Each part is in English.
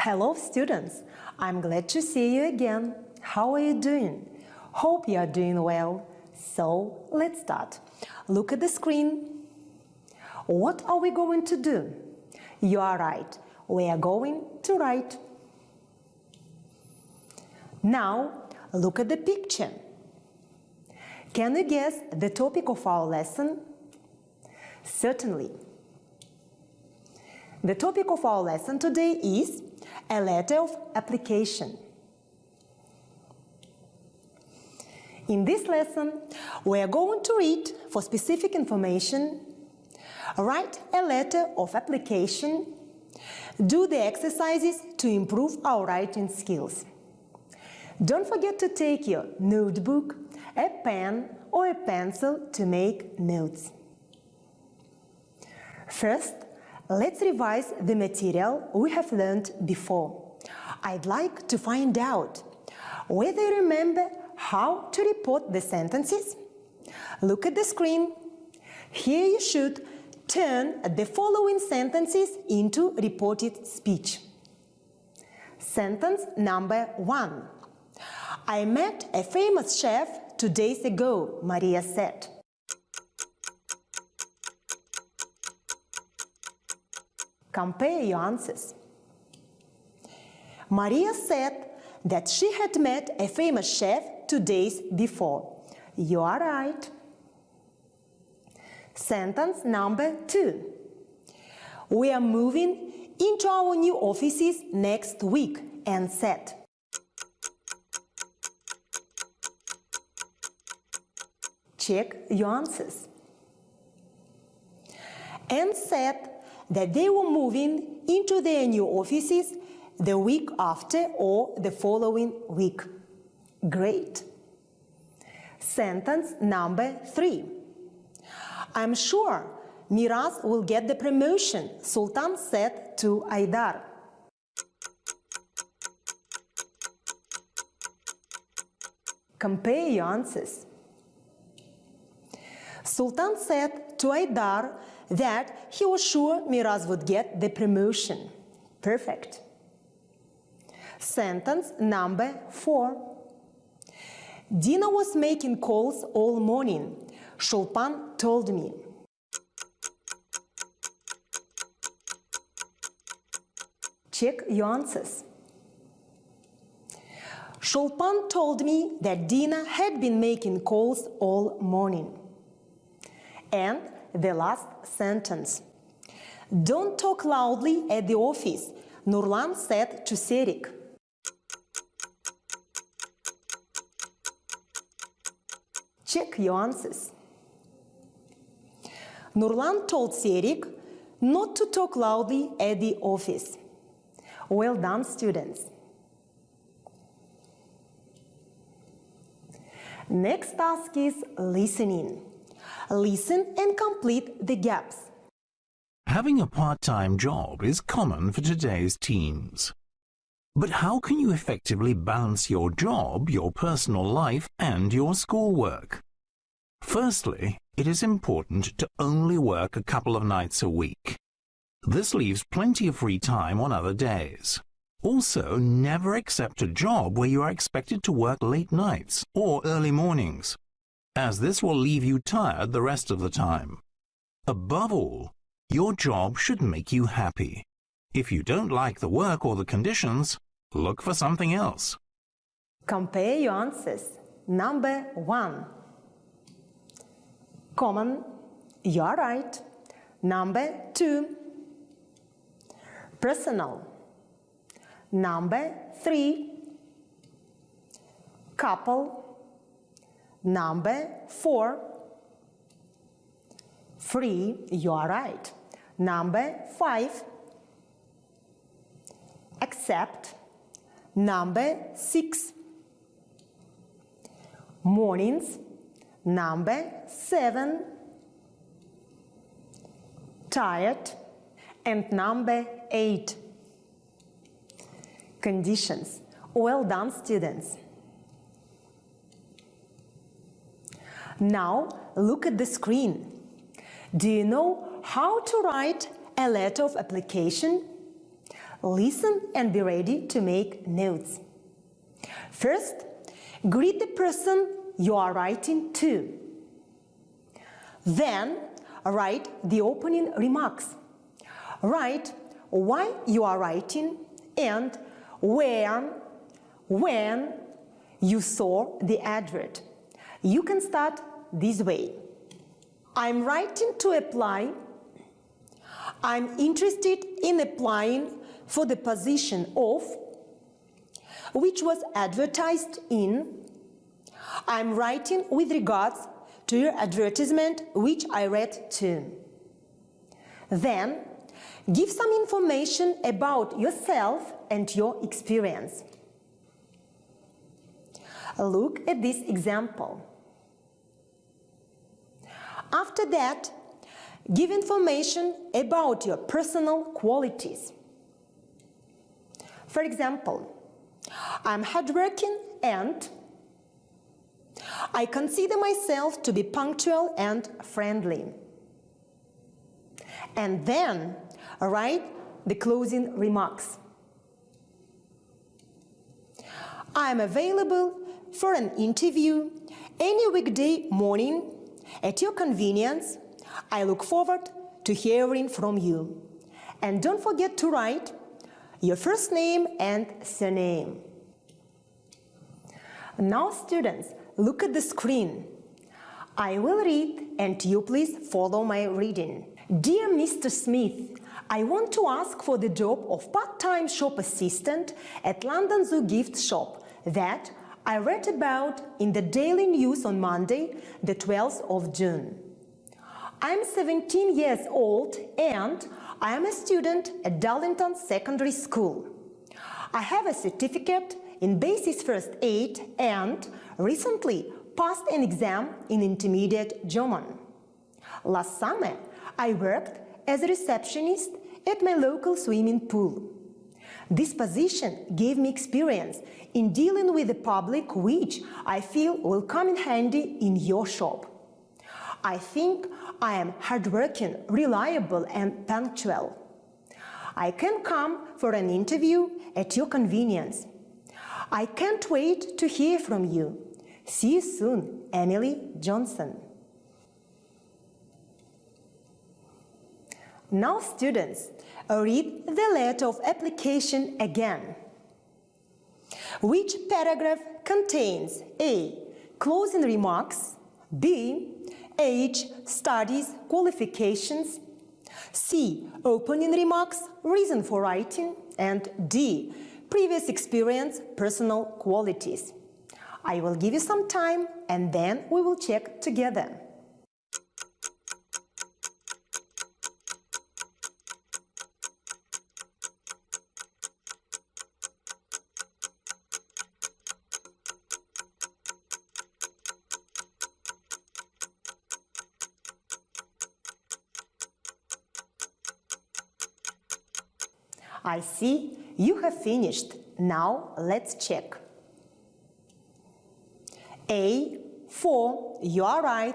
Hello students, I'm glad to see you again. How are you doing? Hope you are doing well. So let's start. Look at the screen. What are we going to do? You are right, we are going to write. Now look at the picture. Can you guess the topic of our lesson? Certainly. The topic of our lesson today is a letter of application. In this lesson, we are going to read for specific information, write a letter of application, do the exercises to improve our writing skills. Don't forget to take your notebook, a pen or a pencil to make notes. First, let's revise the material we have learned before. I'd like to find out whether you remember how to report the sentences. Look at the screen. Here you should turn the following sentences into reported speech. Sentence number 1. I met a famous chef 2 days ago, Maria said. Compare your answers. Maria said that she had met a famous chef 2 days before. You are right. Sentence number 2. We are moving into our new offices next week, and said. Check your answers. And said that they were moving into their new offices the week after or the following week. Great. Sentence number 3. I'm sure Miraz will get the promotion, Sultan said to Aydar. Compare your answers. Sultan said to Aydar that he was sure Miraz would get the promotion. Perfect. Sentence number 4. Dina was making calls all morning, Shulpan told me. Check your answers. Shulpan told me that Dina had been making calls all morning. And the last sentence. Don't talk loudly at the office, Nurlan said to Serik. Check your answers. Nurlan told Serik not to talk loudly at the office. Well done, students. Next task is listening. Listen and complete the gaps. Having a part-time job is common for today's teens. But how can you effectively balance your job, your personal life, and your schoolwork? Firstly, it is important to only work a couple of nights a week. This leaves plenty of free time on other days. Also, never accept a job where you are expected to work late nights or early mornings, as this will leave you tired the rest of the time. Above all, your job should make you happy. If you don't like the work or the conditions, look for something else. Compare your answers. Number 1. Common, you are right. Number 2. Personal. Number 3. Couple. Number 4. Free, you are right. Number 5. Accept. Number 6. Mornings. Number 7. Tired. And number 8. Conditions. Well done, students. Now look at the screen. Do you know how to write a letter of application? Listen and be ready to make notes. First, greet the person you are writing to. Then, write the opening remarks. Write why you are writing and where, when you saw the advert. You can start this way. I'm writing to apply. I'm interested in applying for the position of, which was advertised in. I'm writing with regards to your advertisement, which I read too. Then, give some information about yourself and your experience. Look at this example. After that, give information about your personal qualities. For example, I'm hardworking and I consider myself to be punctual and friendly. And then write the closing remarks. I'm available for an interview any weekday morning at your convenience. I look forward to hearing from you. And don't forget to write your first name and surname. Now, students, look at the screen. I will read and you please follow my reading. Dear Mr. Smith, I want to ask for the job of part-time shop assistant at London Zoo gift shop that I read about in the Daily News on Monday, the 12th of June. I'm 17 years old and I am a student at Darlington Secondary School. I have a certificate in basic first aid and recently passed an exam in intermediate German. Last summer, I worked as a receptionist at my local swimming pool. This position gave me experience in dealing with the public, which I feel will come in handy in your shop. I think I am hardworking, reliable, and punctual. I can come for an interview at your convenience. I can't wait to hear from you. See you soon, Emily Johnson. Now, students, read the letter of application again. Which paragraph contains A. Closing remarks, B. Age, studies, qualifications, C. Opening remarks, reason for writing, and D. Previous experience, personal qualities. I will give you some time and then we will check together. I see you have finished. Now let's check. A. 4. You are right.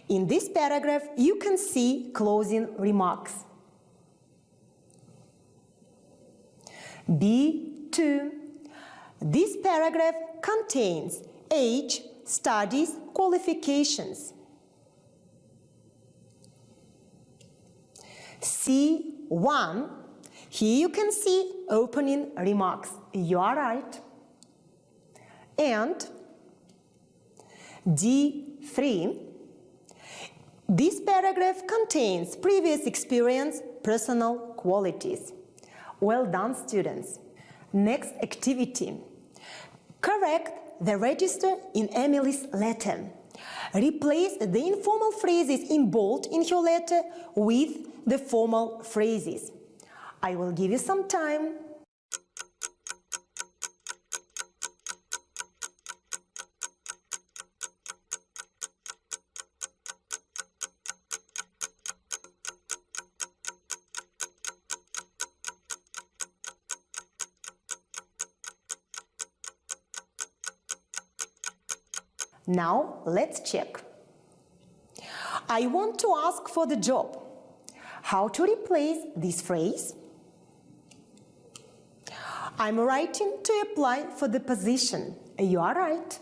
In this paragraph, you can see closing remarks. B. 2. This paragraph contains age, studies, qualifications. C. 1. Here you can see opening remarks. You are right. And D3. This paragraph contains previous experience, personal qualities. Well done, students. Next activity. Correct the register in Emily's letter. Replace the informal phrases in bold in her letter with the formal phrases. I will give you some time. Now let's check. I want to ask for the job. How to replace this phrase? I'm writing to apply for the position. You are right.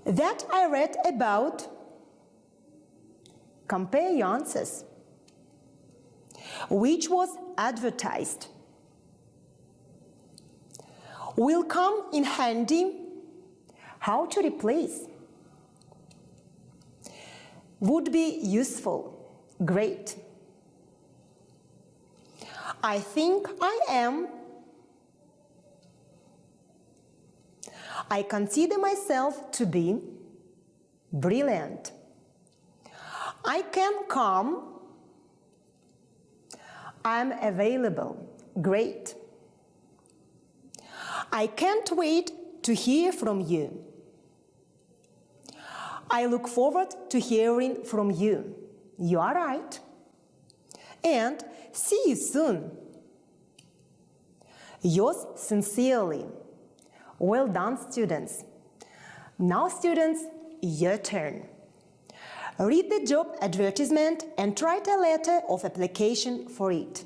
That I read about. Compare your answers. Which was advertised. Will come in handy. How to replace. Would be useful. Great. I think I am. I consider myself to be. Brilliant. I can come. I'm available. Great. I can't wait to hear from you. I look forward to hearing from you. You are right. And see you soon. Yours sincerely. Well done, students. Now, students, your turn. Read the job advertisement and write a letter of application for it.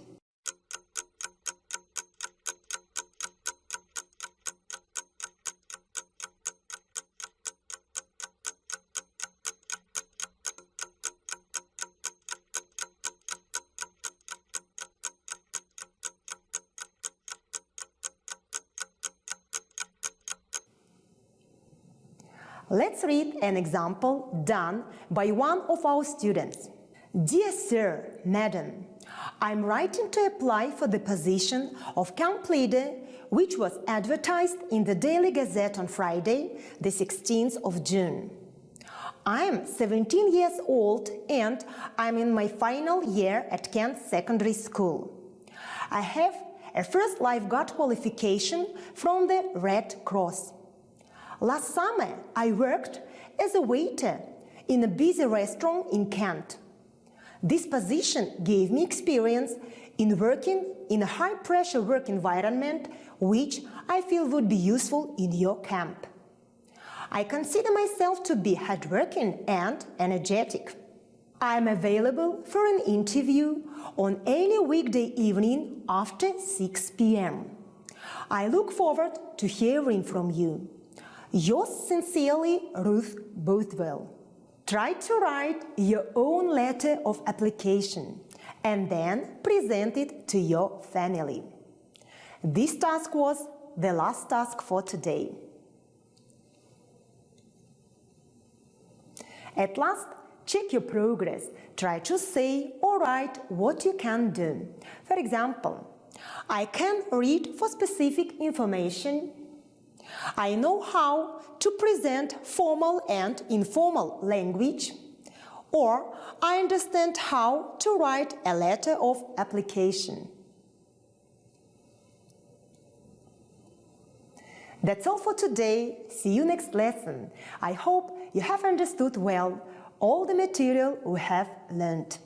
Let's read an example done by one of our students. Dear Sir, Madam, I'm writing to apply for the position of camp leader, which was advertised in the Daily Gazette on Friday, the 16th of June. I'm 17 years old and I'm in my final year at Kent Secondary School. I have a first lifeguard qualification from the Red Cross. Last summer, I worked as a waiter in a busy restaurant in Kent. This position gave me experience in working in a high-pressure work environment, which I feel would be useful in your camp. I consider myself to be hardworking and energetic. I am available for an interview on any weekday evening after 6 p.m. I look forward to hearing from you. Yours sincerely, Ruth Bothwell. Try to write your own letter of application and then present it to your family. This task was the last task for today. At last, check your progress. Try to say or write what you can do. For example, I can read for specific information. I know how to present formal and informal language, or I understand how to write a letter of application. That's all for today. See you next lesson. I hope you have understood well all the material we have learned.